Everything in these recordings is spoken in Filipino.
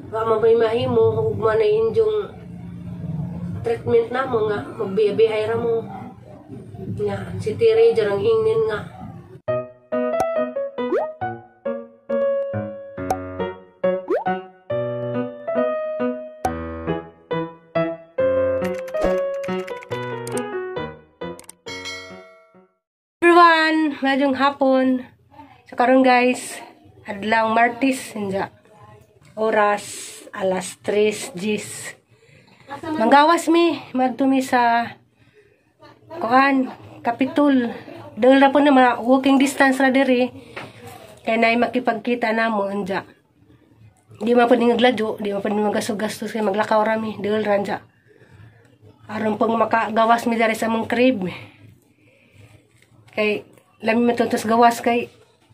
Wa mabay mahimo ug manay injong treatment na mo nga magbiyabihay ra mo. Nga si Tiri jarang ingnin nga. Everyone, madung hapon. So karon guys, adlaw Martes inja. Oras alas 3:10. Manggawas mi madtumi sa kuan Kapitol. Dahil na po na mga walking distance ra diri. Kaya na makipagkita na mo inja. Di man pwede ngagladyo, di man pwede magagastos kay maglakaw rami. Dahil ranja. Aron pong makagawas mi dari sa mong crib. Kay lami matutos gawas kay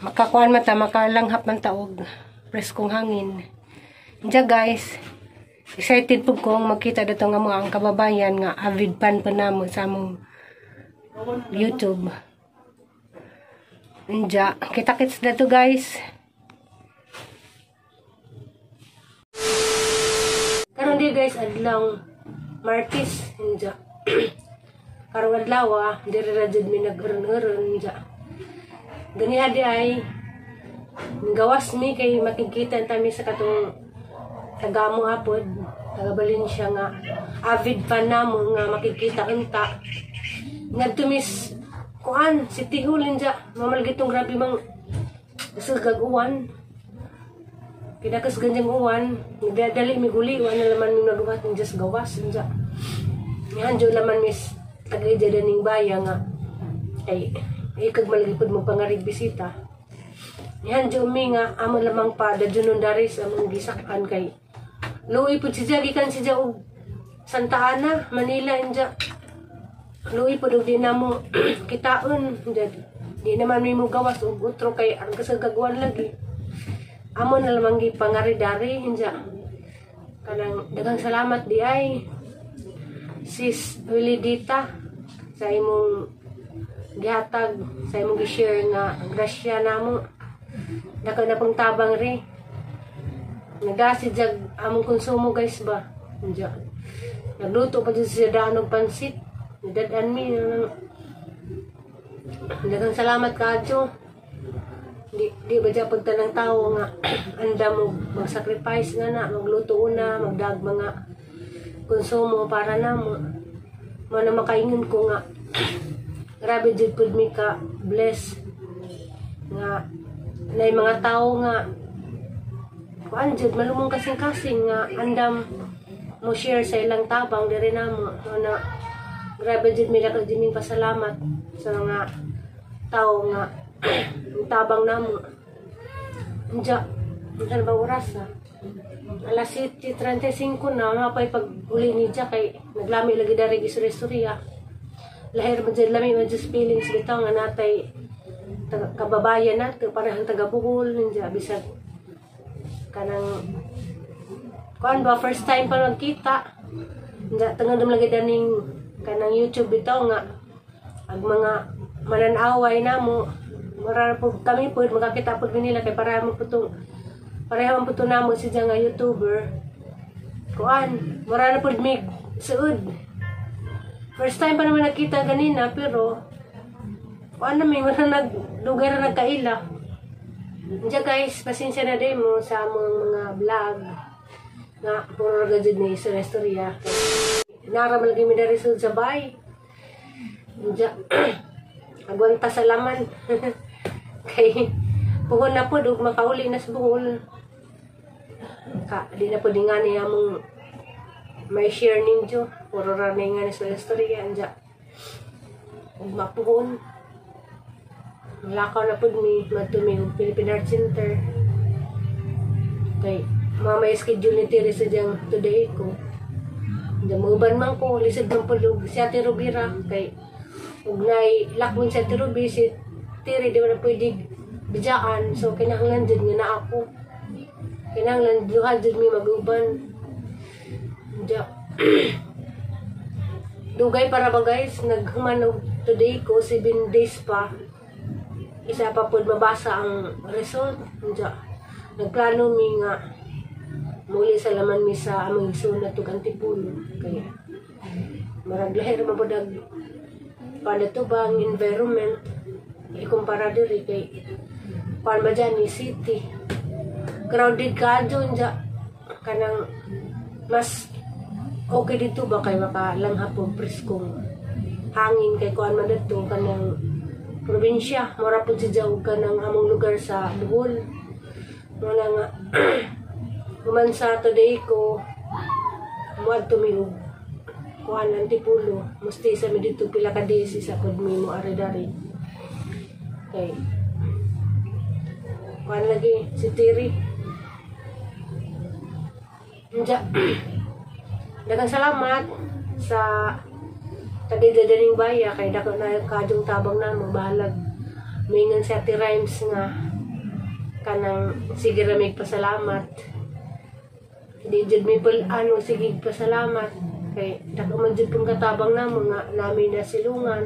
makakuan mata makalanghap man taog preskong hangin. Inja guys, excited po kong makita dito nga mga ang kababayan nga avid fan pa namo sa among YouTube. Inja, kita-kits na to guys. Karon di guys adlaw Martes inja. Karong adlaw diri ra jud mi nag-earn inja. Gani adi ay gawas mi kay makikita tami sa katong tagamo hapod, taga Valencia nga avid fan namo nga makikita unta. Nagtumis kuan si Tihul inja, mamalgitong grabe mang sagag uwan. Kidakas ganjang uwan, nagdadali mi guli uwan na laman mi naduhat ng just gawas inja. Nihanjo laman mis tagay ning baya nga ay ikag malagipod mo pangarig bisita. Nihanjo mi nga amo lamang pa dajunon dari sa among gisakan kay luwi po siya, gikan siya og Santa Ana, Manila, inja. Luwi po di na mo kitaon, inja. Di naman may mo gawas og utro kay ang kasagagwan lagi. Amo na lamang gipangari-dari, inja. Kanang daghang salamat di ay Sis Wilidita sa imong gihatag, sa imong gi-share nga grasya namo. Dako na pang tabang ri. Nagasi jag among konsumo guys ba. Inja. Nagluto pa jud siya daan og pansit. Dadan mi daghang salamat kadto. Di ba ja pagtanang tawo nga anda mo mag-sacrifice nga na magluto una, magdag mga konsumo para namo. Mo na makaingon ko nga grabe jud pud mi ka bless nga nay mga tawo nga kuan jud malumong kasing-kasing nga andam mo share sa ilang tabang diri namo na grabe jud mi lakad jud pasalamat sa mga tao nga tabang namo. Inja unsa ba oras na? Alas 7:35 na mapay pag-uli ni Jack kay naglami lagi dari gisuri-suriya. Lahir man jud lami man jud feelings bitaw nga natay kababayan nato parang taga Bohol ninja bisag kanang kuan ba first time pa nagkita nga tangandam lagi daning kanang YouTube bitaw nga ag mga mananaway namo mara po kami po magkakita pud nila kay pareho man puto namo siya nga YouTuber kuan mara na pud mig suod first time pa naman nakita ganina pero kuan na may mara naglugar na nagkaila. Diyan guys, pasensya na din mo sa among mga vlog nga puro gajud ni istorya. Naraman lagi mi dari sud sa bay. Diyan agwanta sa laman. Kay puhon na po ug makauli na sa Bohol. Di na po dingani among may share ninyo. Puro ra nga ni sa istorya diyan. Ug mapuhon lakaw na po mi matumi og Philippine Art Center kay mama schedule ni Tiri sa diyang today ko damuban man ko lisod man po si Ate Rubira kay ug nay lakmon si Ate Rubi si Tiri di man pwede bijaan so kinahanglan jud nga na ako kinahanglan duha jud mi maguban dugay para ba guys naghuman og today ko 7 days pa isa pa po mabasa ang result. Nagplano mi nga muli sa laman mi sa among sunat ug Antipulo kay marag lahi ra mabudag pada to bang environment ikumpara diri kay kuan ba dyan ni city crowded ka dyan kanang mas okay dito ba kay makalanghap og preskong hangin kay kuan man dito kanang probinsya mura pud si jaw kanang among lugar sa Bohol wala nga humansa today ko muad tumiog kuan Antipulo musti sa mi dito pila ka days sa pud mi mo ari-dari kay kuan lagi si Tiri Nja daghang salamat sa tagidadaning baya kay dako na kadung tabang na mabalag mingon si Ate Rhymes nga kanang sige ra mig pasalamat di jud mi ano sige pasalamat kay dako man jud kung katabang namo nga nami na silungan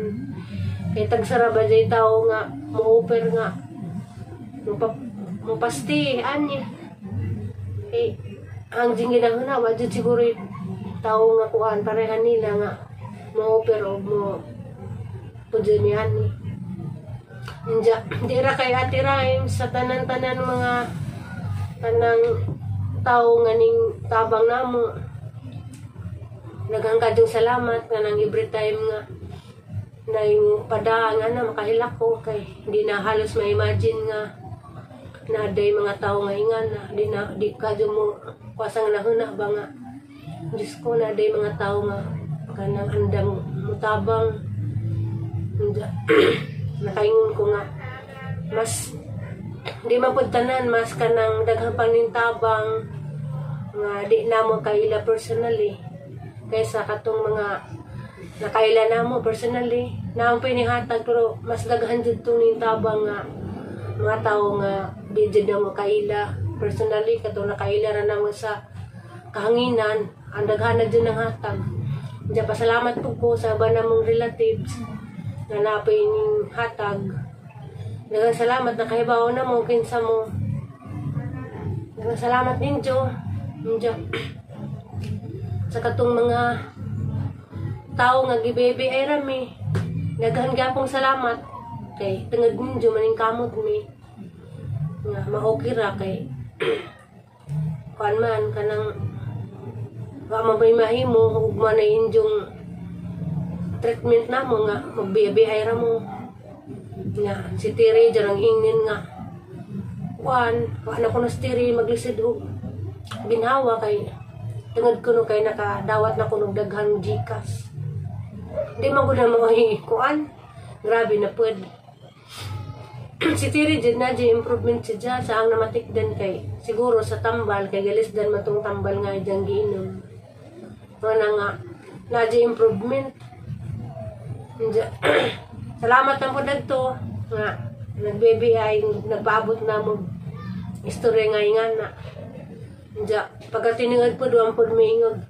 kay tagsara ba jay tao nga mo-offer nga mupasti ani kay ang ginahuna na wa jud siguro tao nga kuan parehan nila nga mo-offer o mo pudjemihan ni Nja, di ra kay Ate Rhymes sa tanan-tanan mga kanang tao nga ning tabang namo naghang kadung salamat nga nang every time nga na yung padaan nga na makahilak ko kay di na halos ma-imagine nga na day mga tao nga ingan na di kadung mo kwasang nahuna ba nga Diyos ko na day mga tao nga kanang andam mutabang nakaingon ko nga mas di mapudtanan mas kanang daghang panintabang nga di namo kaila personally kaysa katong mga nakaila namo personally naang pinihatag pero mas daghan jud tong nintabang nga mga tao nga di jud namo kaila personally katong nakaila ra namo sa kahanginan ang daghan na jud ng hatag. Diya pasalamat po ko sa ba namong relatives na napay ning hatag. Daghang salamat na kahibaw na mo kinsa mo. Daghang salamat ninyo. Ninyo. Sa katong mga tao nga gibebe ay rami. Daghang gapong salamat kay tungod ninyo maning kamot mi. Nga ma-okay ra kay kuan man kanang wa mabay mahimo ug manay injong treatment na mo nga magbiyabihay ra mo nga si Tiri jarang ingnin nga kuan na ko na si Tiri maglisid og binhawa kay tungod kuno kay nakadawat na kuno daghang Gcash di man gud na mo kuan grabe na pud si Tiri jud na di improvement siya sa ang namatikdan kay siguro sa tambal kay galisdan matong tambal nga ijang giinom wala nga na-di improvement. Salamat ang po dagto nga nag-BBI, nagpaabot na mo istorya nga ingan na. Pagkatiningad po doon po may ingag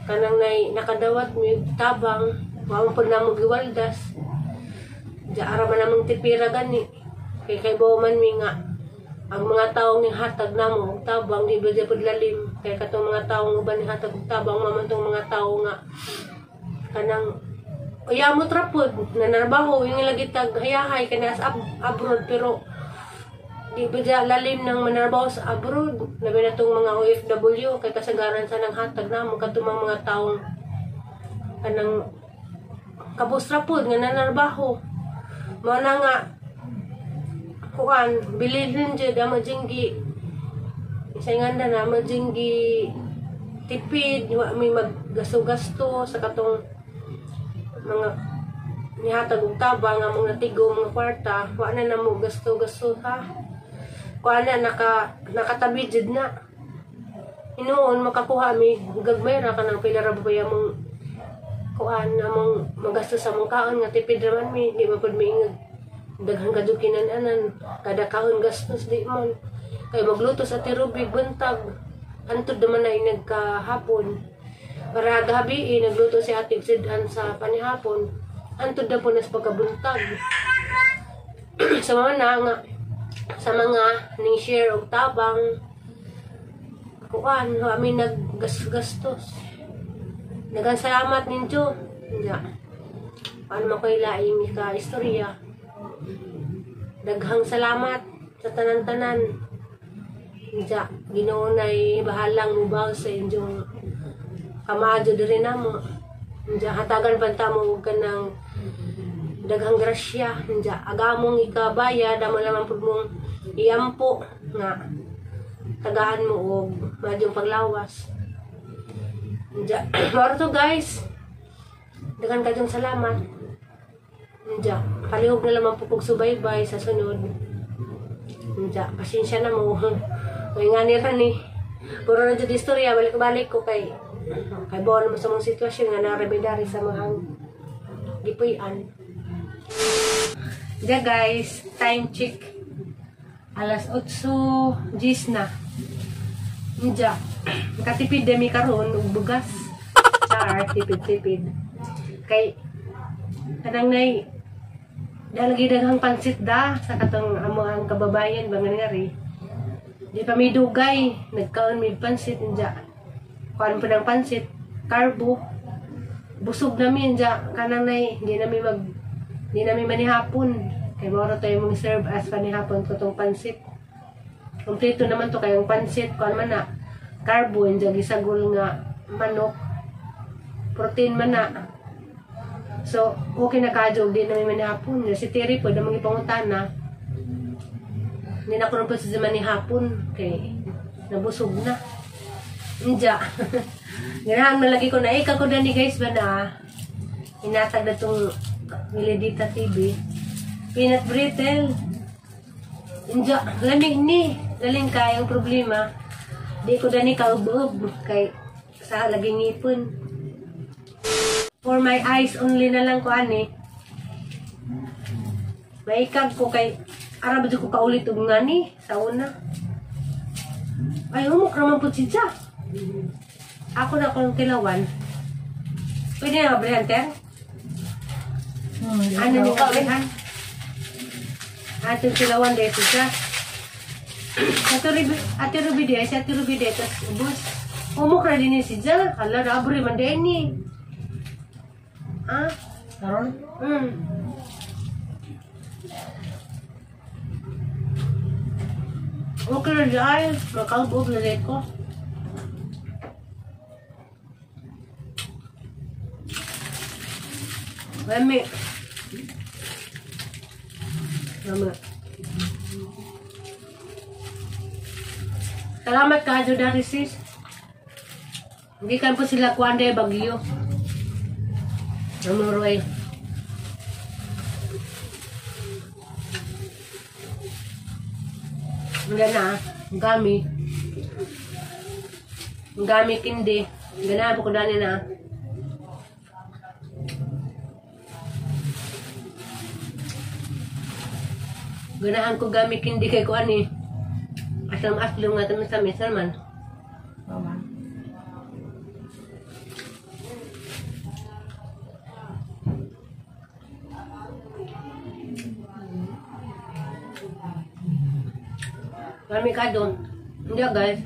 kanang nakadawat may tabang wala po na mo giwaldas. Araman namang tipira gani kay bawman mi nga ang mga taong ning hatag namo tabang di ba jud lalim kay katong mga taong uban ni hatag tabang mamantong mga tao nga kanang uyamot ra pud nanarbaho yung ilagitag hayahay kana sa abroad pero di ba jud lalim nang manarbaho sa abroad labi na tong mga OFW kay kasagaran sa nang hatag namo katong mga taong kanang kabus ra pud nga nanarbaho mo na nga kuan bililin jud ang majinggi sa inganda na majinggi tipid wa may maggasto-gasto sa katong mga nihatag og tabang nga mga tigo mga kwarta wa na namo gasto-gasto ha kuan na nakatabi jud na inuon makakuha mi gagmay ra kanang pila ra ba mong kuan namong magasto sa mong kaon nga tipid ra man mi di ba pud miingag daghang kadukinan anan kada kaon gastos di man kay magluto sa tirubig buntag antud naman ay nagkahapon para gabi nagluto si Ate Sidan sa panihapon antud na po nas pagkabuntag sa mga ning share og tabang kuan, kami naggastos. Daghang salamat ninyo. Nya. Paano man ko ilaing ka istorya. Daghang salamat sa tanan-tanan. Nya, Ginoo nay bahalang mubaw sa inyong kamaadyo diri namo. Nya, hatagan panta mo kanang daghang grasya. Nya, agamong ikabaya damo lamang pud mong iyampo nga tagaan mo og madyong paglawas. Nya, maro to guys. Daghang kadyong salamat. Nya, palihog na lamang po kog subaybay sa sunod. Nya, pasensya na mo. May nga nira ni. Puro na dyan istorya, balik-balik ko kay bawa naman sa mga sitwasyon nga narebedari sa mga gipuyan. Nya guys, time check. Alas 8:10 na. Nya, katipid demi karon og bugas. Char, tipid-tipid. Kay kanang nay dalagi daghang pansit da sa katong amo ang kababayan bangan ngari. Di pa may dugay, nagkaon may pansit nya. Kuan pa ng pansit, carbo. Busog namin nya kanang nay di namin manihapon. Kay moro tayo mong serve as panihapon ko tong pansit. Kompleto naman to kayong pansit, kuan man na carbo nya gisagol nga manok. Protein man na. So, okay na kadyo, di namin manihapon. Si Terry po, namang ipangutana. Hindi na ko nung po sa manihapon. Kay, nabusog na. Nya. Ganahan malagi ko na, ikaw ko na ni guys ba na inatag na itong Miledita TV. Peanut brittle. Nya, lamig ni. Galing kayang problema. Di ko na ni kaubog. Kay, sa laging ngipon. For my eyes only na lang ko ani. Maikag ko kay arab ko kaulit og ngani sa una. Ay humok raman pud siya. Ako na kung tilawan. Pwede na abrihan ter? Ano ni abrihan? Ato tilawan dito siya. Ate Ruby dia, si Ate Ruby dia tas ubos. Humok ra din siya. Hala ra abri man din ni. Ah, karon? Okay na dyan. Makalbog na rin ko. Lami. Salamat ka, Jodari sis. Hindi kan po sila kuwande bagyo. Namuroy. Gana, gami. Gami kindi. Gana po ko dani na. Ganahan ko gami kindi kay ko ani. Aslam-aslam nga tamis sa misalman. Kami ka doon. Hindi guys.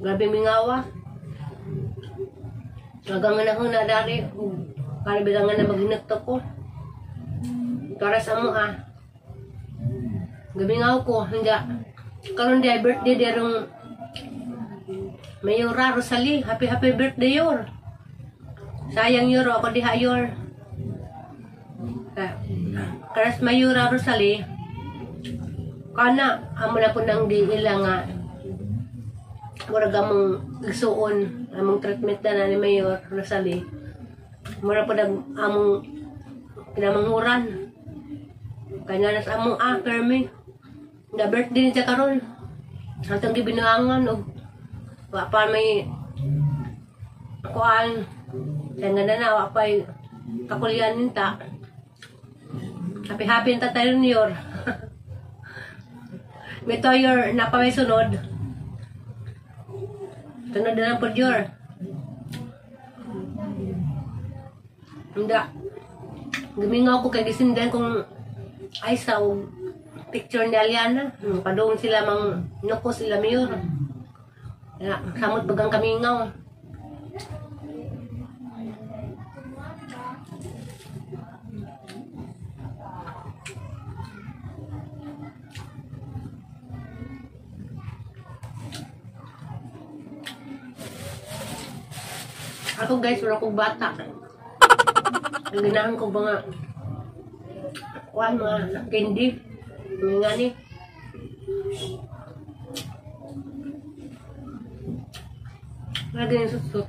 Grabe mingawa. Nagangan ako na dari. Kalibilangan na maginagto ko. Para sa mo Gamingaw ko. Hindi. Karon di birthday derong Mayora Rosalie. Happy birthday yor. Sayang yor. Ako diha yor. Karas Mayora Rosalie. Kana, amo na po nang di nila nga murag among igsuon, among treatment na ni Mayor Rosalie. Murag po among pinamanghuran. Kanya nas among permi. Na birthday niya karon. Hantang gibinuangan og wa pa may kuan. Kaya na wa pa kakulyan ninta. Happy ta tayo niyor. Mito yor napamay sunod. Tunod na lang po yor. Hindi. Gumingaw ko kay gisindan kung ay sa picture ni Aliana. Padung sila mang nuko sila mayor. Ya, samot bagang kamingaw. Ako guys, wala akong bata. Ang ganahan ko mga kuhan, mga candy. Mga nga ni. Lagi yung susot.